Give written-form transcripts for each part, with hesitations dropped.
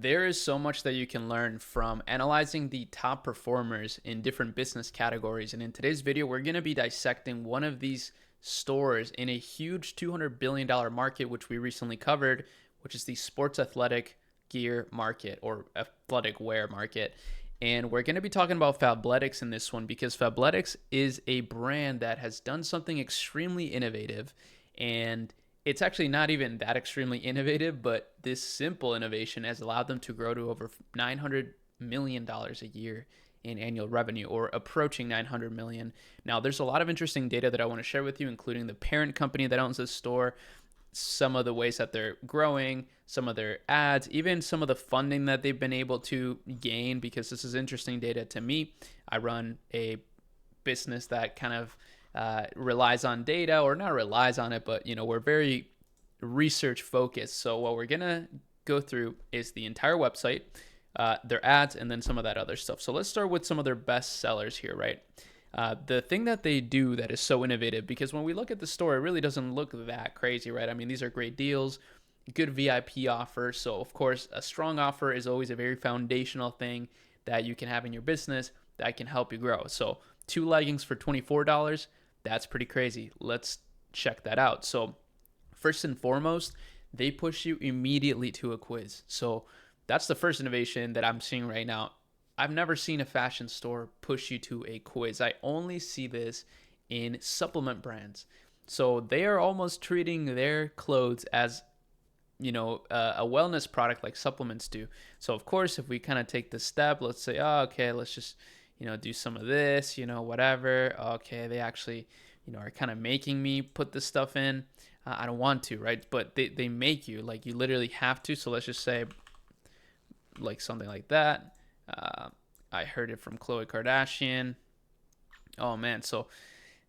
There is so much that you can learn from analyzing the top performers in different business categories. And in today's video, we're going to be dissecting one of these stores in a huge $200 billion market, which we recently covered, which is the sports athletic gear market or athletic wear market. And we're going to be talking about Fabletics in this one because Fabletics is a brand that has done something extremely innovative, and it's actually not even that extremely innovative, but this simple innovation has allowed them to grow to over $900 million a year in annual revenue, or approaching 900 million. Now, there's a lot of interesting data that I want to share with you, including the parent company that owns this store, some of the ways that they're growing, some of their ads, even some of the funding that they've been able to gain, because this is interesting data to me. I run a business that kind of relies on data, or not relies on it, but we're very research focused. So what we're gonna go through is the entire website, their ads, and then some of that other stuff. So let's start with some of their best sellers here, right? The thing that they do that is so innovative, because when we look at the store, it really doesn't look that crazy, right? I mean, these are great deals, good VIP offers. So of course, a strong offer is always a very foundational thing that you can have in your business that can help you grow. So 2 leggings for $24, that's pretty crazy. Let's check that out. So first and foremost, they push you immediately to a quiz. So that's the first innovation that I'm seeing right now. I've never seen a fashion store push you to a quiz. I only see this in supplement brands. So they are almost treating their clothes as a wellness product like supplements do. So of course, if we kind of take the step, let's say, oh, okay, let's just do some of this, whatever. Okay, they actually are kind of making me put this stuff in. I don't want to, right? But they make you, like, you literally have to. So let's just say like something like that. I heard it from Khloe Kardashian. Oh man, so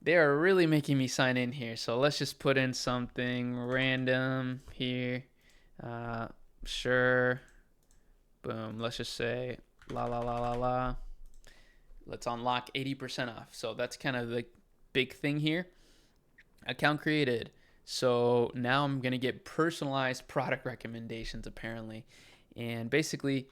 they are really making me sign in here. So let's just put in something random here. Sure. Boom. Let's just say la la la la la. Let's unlock 80% off. So that's kind of the big thing here. Account created. So now I'm going to get personalized product recommendations, apparently. And basically,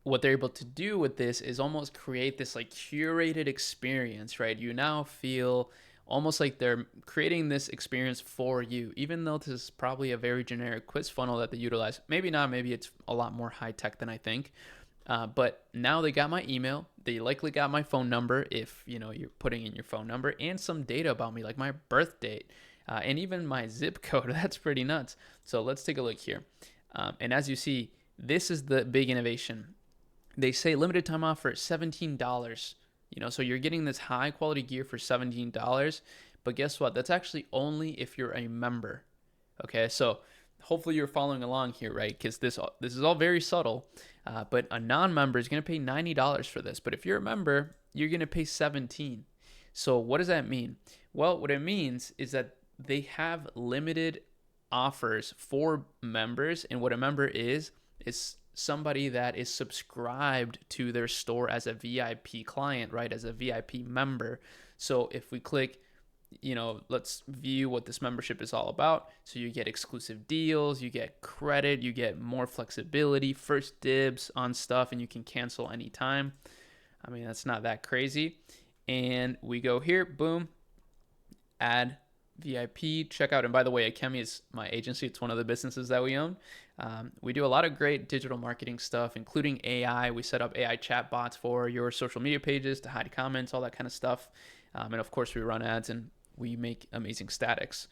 what they're able to do with this is almost create this like curated experience, right? You now feel almost like they're creating this experience for you, even though this is probably a very generic quiz funnel that they utilize. Maybe not, maybe it's a lot more high tech than I think. But now they got my email. They likely got my phone number if you're putting in your phone number, and some data about me, like my birth date, and even my zip code. That's pretty nuts. So let's take a look here. And as you see, this is the big innovation. They say limited time offer at $17. So you're getting this high quality gear for $17. But guess what? That's actually only if you're a member. Okay, so hopefully you're following along here, right? Because this is all very subtle. But a non-member is going to pay $90 for this. But if you're a member, you're going to pay $17. So what does that mean? Well, what it means is that they have limited offers for members, and what a member is somebody that is subscribed to their store as a VIP client, right? As a VIP member. So if we click, let's view what this membership is all about. So you get exclusive deals, you get credit, you get more flexibility, first dibs on stuff, and you can cancel anytime. I mean, that's not that crazy. And we go here, boom, add VIP checkout. And by the way, Akemi is my agency. It's one of the businesses that we own. We do a lot of great digital marketing stuff, including AI. We set up AI chat bots for your social media pages to hide comments, all that kind of stuff. And of course, we run ads and we make amazing statics.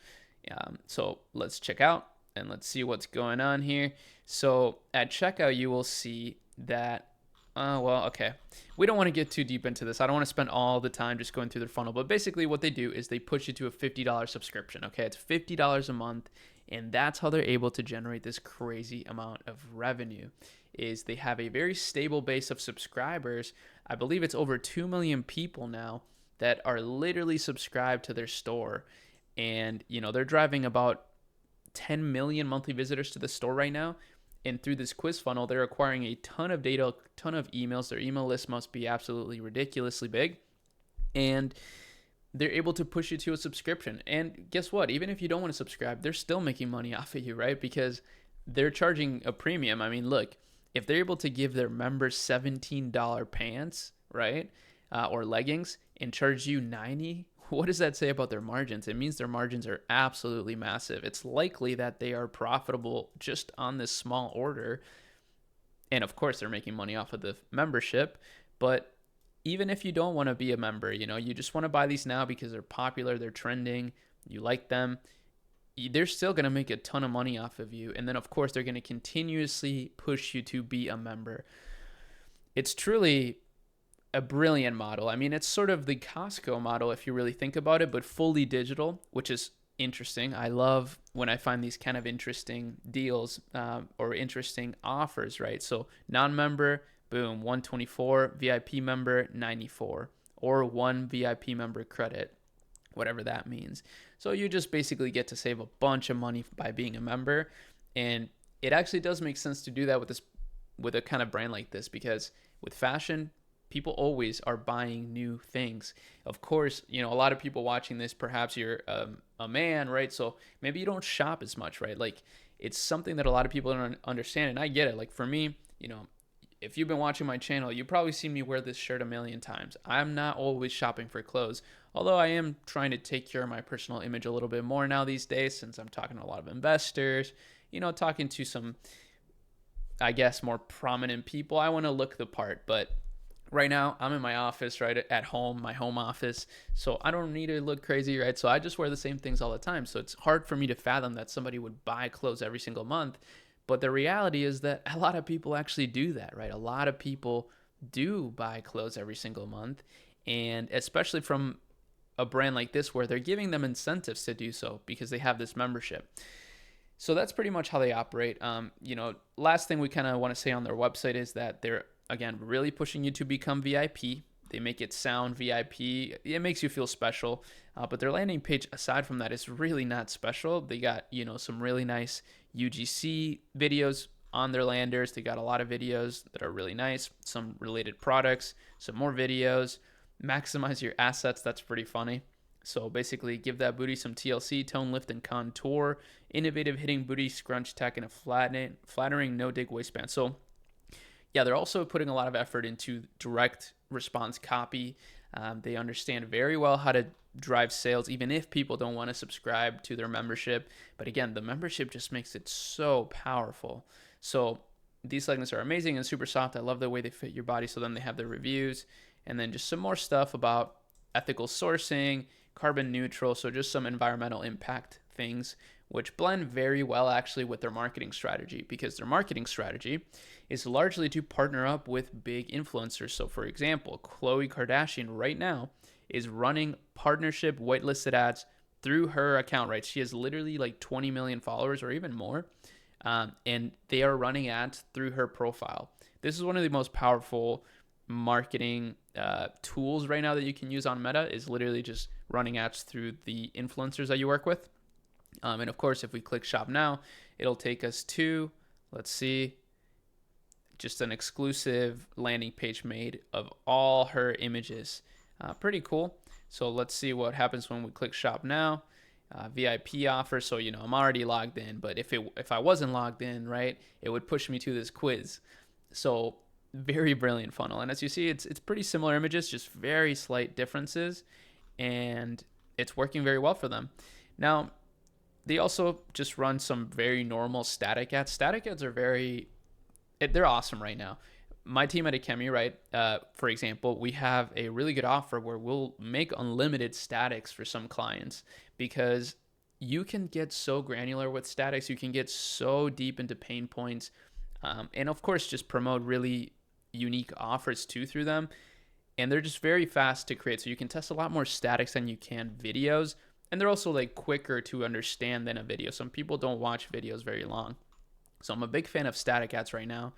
So let's check out and let's see what's going on here. So at checkout, you will see that okay. We don't want to get too deep into this. I don't want to spend all the time just going through their funnel. But basically what they do is they push you to a $50 subscription. Okay, it's $50 a month. And that's how they're able to generate this crazy amount of revenue, is they have a very stable base of subscribers. I believe it's over 2 million people now that are literally subscribed to their store. And, they're driving about 10 million monthly visitors to the store right now. And through this quiz funnel, they're acquiring a ton of data, a ton of emails. Their email list must be absolutely ridiculously big. And they're able to push you to a subscription. And guess what? Even if you don't want to subscribe, they're still making money off of you, right? Because they're charging a premium. I mean, look, if they're able to give their members $17 pants, right, or leggings, and charge you 90, what does that say about their margins? It means their margins are absolutely massive. It's likely that they are profitable just on this small order. And of course, they're making money off of the membership. But even if you don't want to be a member, you just want to buy these now because they're popular, they're trending, you like them, they're still going to make a ton of money off of you. And then, of course, they're going to continuously push you to be a member. It's truly a brilliant model. I mean, it's sort of the Costco model if you really think about it, but fully digital, which is interesting. I love when I find these kind of interesting deals or interesting offers, right? So non-member, boom, 124, VIP member, 94, or one VIP member credit, whatever that means. So you just basically get to save a bunch of money by being a member. And it actually does make sense to do that with a kind of brand like this, because with fashion, people always are buying new things. Of course, a lot of people watching this, perhaps you're a man, right? So maybe you don't shop as much, right? Like, it's something that a lot of people don't understand. And I get it. Like, for me, if you've been watching my channel, you probably seen me wear this shirt a million times. I'm not always shopping for clothes, although I am trying to take care of my personal image a little bit more now these days, since I'm talking to a lot of investors, talking to some, I guess, more prominent people. I want to look the part, but right now I'm in my office, right at home, my home office. So I don't need to look crazy, right? So I just wear the same things all the time. So it's hard for me to fathom that somebody would buy clothes every single month. But the reality is that a lot of people actually do that, right? A lot of people do buy clothes every single month. And especially from a brand like this, where they're giving them incentives to do so because they have this membership. So that's pretty much how they operate. Last thing we kind of want to say on their website is that they're, again, really pushing you to become VIP. They make it sound VIP. It makes you feel special. But their landing page, aside from that, is really not special. They got, some really nice UGC videos on their landers. They got a lot of videos that are really nice, some related products, some more videos. Maximize your assets. That's pretty funny. So basically, give that booty some TLC, tone, lift, and contour. Innovative hitting booty scrunch tech and a flattering no-dig waistband. So yeah, they're also putting a lot of effort into direct response copy. They understand very well how to drive sales, even if people don't want to subscribe to their membership. But again, the membership just makes it so powerful. So these leggings are amazing and super soft. I love the way they fit your body. So then they have their reviews, and then just some more stuff about ethical sourcing, carbon neutral. So just some environmental impact things, which blend very well actually with their marketing strategy, because their marketing strategy is largely to partner up with big influencers. So for example, Khloe Kardashian right now is running partnership whitelisted ads through her account, right? She has literally like 20 million followers or even more. And they are running ads through her profile. This is one of the most powerful marketing tools right now that you can use on Meta, is literally just running ads through the influencers that you work with. And of course, if we click shop now, it'll take us to, let's see, just an exclusive landing page made of all her images. Pretty cool. So let's see what happens when we click shop now. VIP offer. So, I'm already logged in, but if I wasn't logged in, right, it would push me to this quiz. So very brilliant funnel. And as you see, it's pretty similar images, just very slight differences, and it's working very well for them. Now, they also just run some very normal static ads. Static ads are they're awesome right now. My team at Ecommerce, right, for example, we have a really good offer where we'll make unlimited statics for some clients, because you can get so granular with statics. You can get so deep into pain points, and of course, just promote really unique offers through them. And they're just very fast to create. So you can test a lot more statics than you can videos. And they're also like quicker to understand than a video. Some people don't watch videos very long. So I'm a big fan of static ads right now.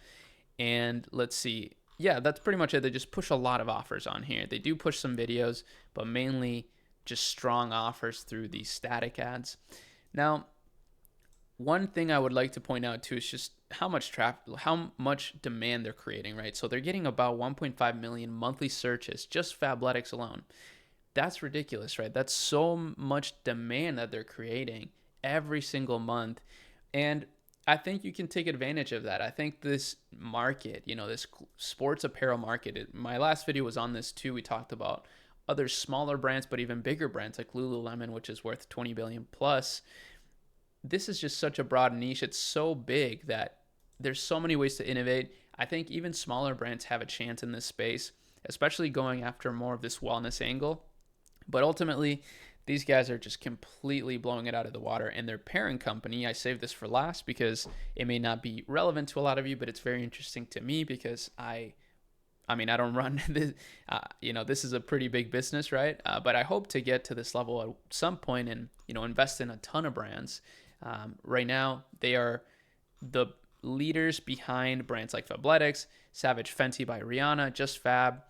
And let's see. Yeah, that's pretty much it. They just push a lot of offers on here. They do push some videos, but mainly just strong offers through these static ads. Now, one thing I would like to point out too is just how much demand they're creating, right? So they're getting about 1.5 million monthly searches, just Fabletics alone. That's ridiculous, right? That's so much demand that they're creating every single month. And I think you can take advantage of that. I think this market, this sports apparel market, my last video was on this too. We talked about other smaller brands, but even bigger brands like Lululemon, which is worth 20 billion plus. This is just such a broad niche. It's so big that there's so many ways to innovate. I think even smaller brands have a chance in this space, especially going after more of this wellness angle. But ultimately, these guys are just completely blowing it out of the water. And their parent company, I saved this for last because it may not be relevant to a lot of you, but it's very interesting to me because I mean, I don't run this, this is a pretty big business, right? But I hope to get to this level at some point and, invest in a ton of brands. Right now, they are the leaders behind brands like Fabletics, Savage Fenty by Rihanna, Just Fab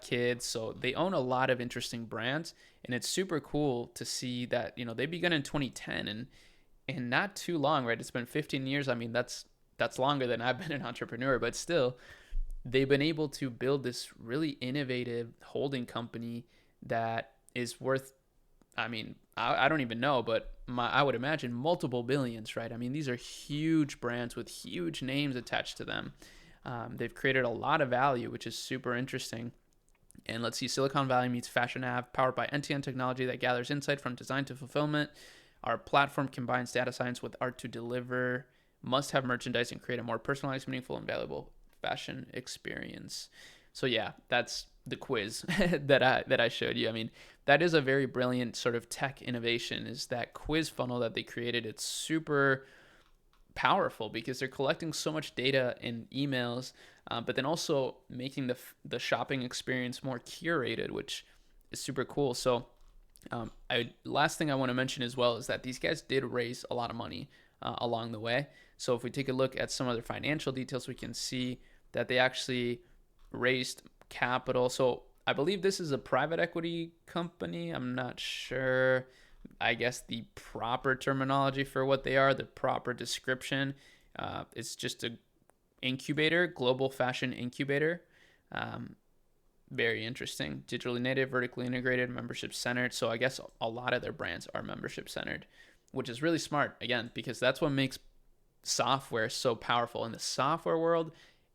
Kids. So they own a lot of interesting brands, and it's super cool to see that they began in 2010 and not too long, right? It's been 15 years. I mean, that's longer than I've been an entrepreneur, but still, they've been able to build this really innovative holding company that is worth, I mean, I don't even know, but I would imagine multiple billions, right? I mean, these are huge brands with huge names attached to them. They've created a lot of value, which is super interesting. And let's see, Silicon Valley meets Fashion Ave, powered by end-to-end technology that gathers insight from design to fulfillment. Our platform combines data science with art to deliver must-have merchandise and create a more personalized, meaningful, and valuable fashion experience. So yeah, that's the quiz that I showed you. I mean, that is a very brilliant sort of tech innovation, is that quiz funnel that they created. It's super powerful because they're collecting so much data in emails, but then also making the shopping experience more curated, which is super cool. So last thing I want to mention as well is that these guys did raise a lot of money along the way. So if we take a look at some other financial details, we can see that they actually raised capital. So I believe this is a private equity company. I'm not sure, I guess, the proper terminology for what they are, the proper description. It's just a incubator, global fashion incubator. Very interesting. Digitally native, vertically integrated, membership centered. So I guess a lot of their brands are membership centered, which is really smart, again, because that's what makes software so powerful. In the software world,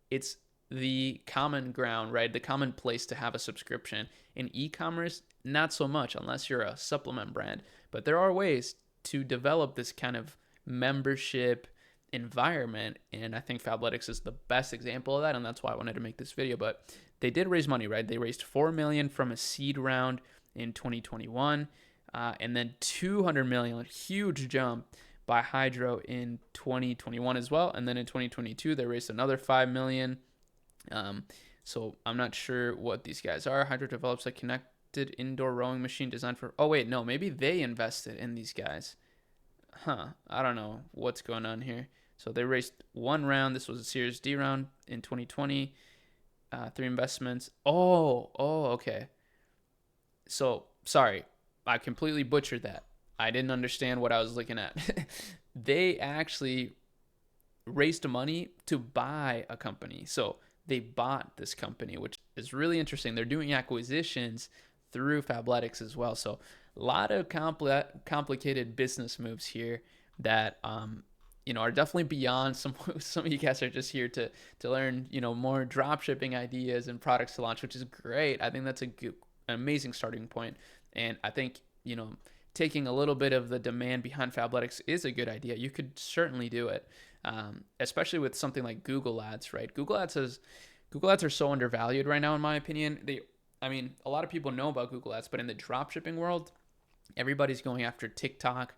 it's the common ground, right? The common place to have a subscription. In e-commerce, not so much unless you're a supplement brand. But there are ways to develop this kind of membership environment, and I think Fabletics is the best example of that, and that's why I wanted to make this video. But they did raise money, right? They raised $4 million from a seed round in 2021, and then $200 million, a huge jump by Hydro in 2021 as well. And then in 2022, they raised another $5 million. So I'm not sure what these guys are. Hydro develops a connected indoor rowing machine designed for, oh wait, no, maybe they invested in these guys. I don't know what's going on here. So they raised one round. This was a Series D round in 2020. 3 investments. Okay. So sorry, I completely butchered that. I didn't understand what I was looking at. They actually raised money to buy a company. So they bought this company, which is really interesting. They're doing acquisitions through Fabletics as well. So a lot of complicated business moves here that are definitely beyond some of you guys are just here to learn more drop shipping ideas and products to launch, which is great. I think that's an amazing starting point, and I think taking a little bit of the demand behind Fabletics is a good idea. You could certainly do it, especially with something like Google Ads, right? Google Ads are so undervalued right now, in my opinion. A lot of people know about Google Ads, but in the dropshipping world, everybody's going after TikTok,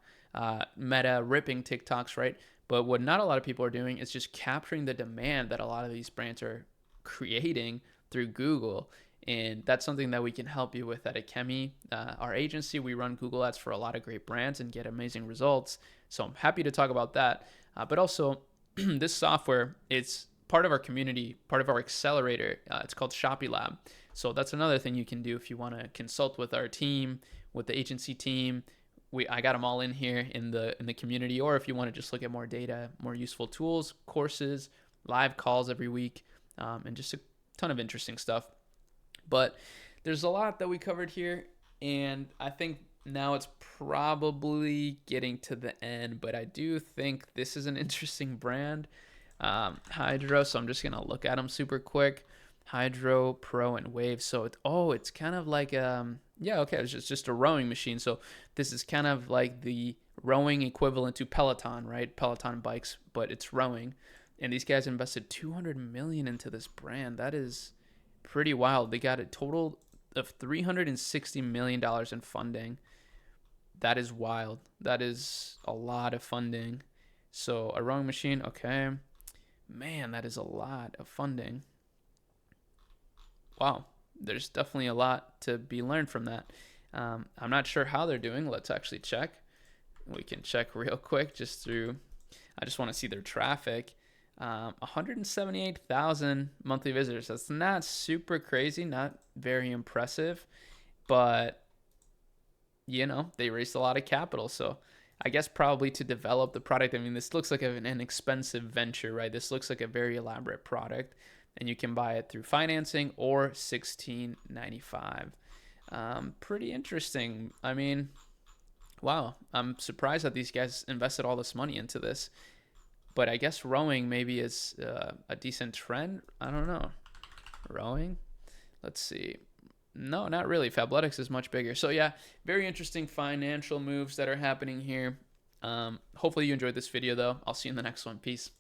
Meta ripping TikToks, right? But what not a lot of people are doing is just capturing the demand that a lot of these brands are creating through Google. And that's something that we can help you with at Ecommerce. Our agency, we run Google Ads for a lot of great brands and get amazing results. So I'm happy to talk about that. But also, this software, it's part of our community, part of our accelerator. It's called Shopee Lab. So that's another thing you can do if you want to consult with our team, with the agency team. I got them all in here in the community. Or if you want to just look at more data, more useful tools, courses, live calls every week, and just a ton of interesting stuff. But there's a lot that we covered here, and I think now it's probably getting to the end, but I do think this is an interesting brand. Hydro, so I'm just going to look at them super quick. Hydro, Pro, and Wave. So it's kind of like yeah, okay, it's just a rowing machine. So this is kind of like the rowing equivalent to Peloton, right? Peloton bikes, but it's rowing. And these guys invested 200 million into this brand. That is pretty wild. They got a total of 360 million dollars in funding. That is wild. That is a lot of funding. So a rowing machine, okay. Man, that is a lot of funding. Wow, there's definitely a lot to be learned from that. I'm not sure how they're doing. Let's actually check. We can check real quick just through. I just want to see their traffic. 178,000 monthly visitors. That's not super crazy, not very impressive, but they raised a lot of capital. So I guess probably to develop the product. I mean, this looks like an expensive venture, right? This looks like a very elaborate product, and you can buy it through financing or 1695. Pretty interesting. I mean, wow, I'm surprised that these guys invested all this money into this. But I guess rowing maybe is a decent trend. I don't know. Rowing? Let's see. No, not really. Fabletics is much bigger. So yeah, very interesting financial moves that are happening here. Hopefully you enjoyed this video though. I'll see you in the next one. Peace.